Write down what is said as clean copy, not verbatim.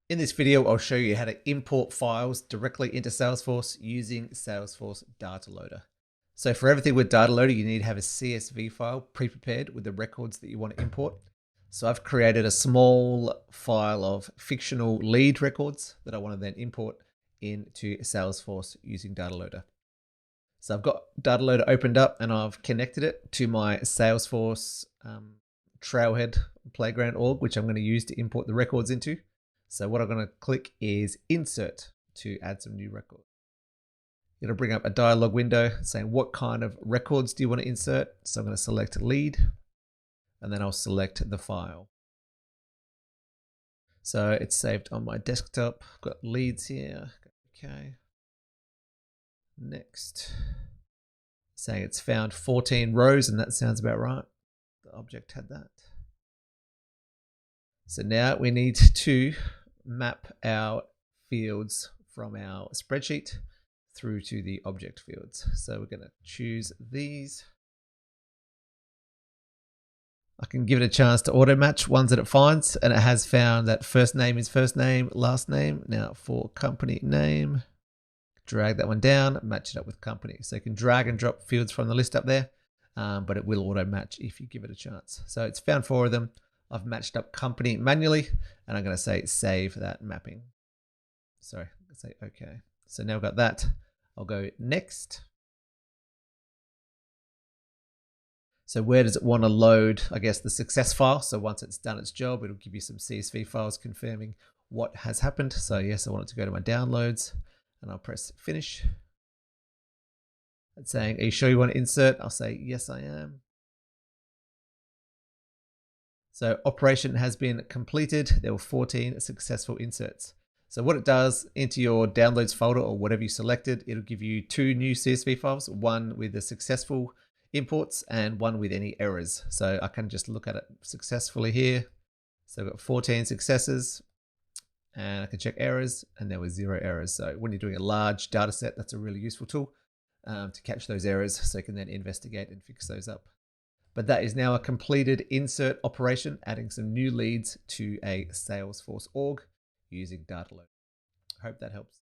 In this video, I'll show you how to import files directly into Salesforce using Salesforce Data Loader. So for everything with Data Loader, you need to have a CSV file pre-prepared with the records that you want to import. So I've created a small file of fictional lead records that I want to then import into Salesforce using Data Loader. So I've got Data Loader opened up and I've connected it to my Salesforce Trailhead Playground org, which I'm going to use to import the records into. So what I'm going to click is Insert to add some new records. It'll bring up a dialog window saying what kind of records do you want to insert. So I'm going to select lead and then I'll select the file. So it's saved on my desktop. I've got leads here. Okay. Next. Saying it's found 14 rows, and that sounds about right. The object had that. So now we need to map our fields from our spreadsheet through to the object fields. So we're going to choose these. I can give it a chance to auto match ones that it finds, and it has found that first name is first name, last name. Now for company name, drag that one down, match it up with company. So you can drag and drop fields from the list up there, but it will auto match if you give it a chance. So it's found 4 of them. I've matched up company manually, and I'm going to say save that mapping. Sorry, let's say okay. So now I've got that. I'll go next. So where does it want to load, I guess, the success file? So once it's done its job, it'll give you some CSV files confirming what has happened. So yes, I want it to go to my downloads, and I'll press finish. It's saying, are you sure you want to insert? I'll say, yes, I am. So operation has been completed. There were 14 successful inserts. So what it does, into your downloads folder or whatever you selected, it'll give you 2 new CSV files, one with the successful imports and one with any errors. So I can just look at it successfully here. So I've got 14 successes and I can check errors, and there was 0 errors. So when you're doing a large data set, that's a really useful tool to catch those errors so you can then investigate and fix those up. But that is now a completed insert operation, adding some new leads to a Salesforce org using Data Loader. I hope that helps.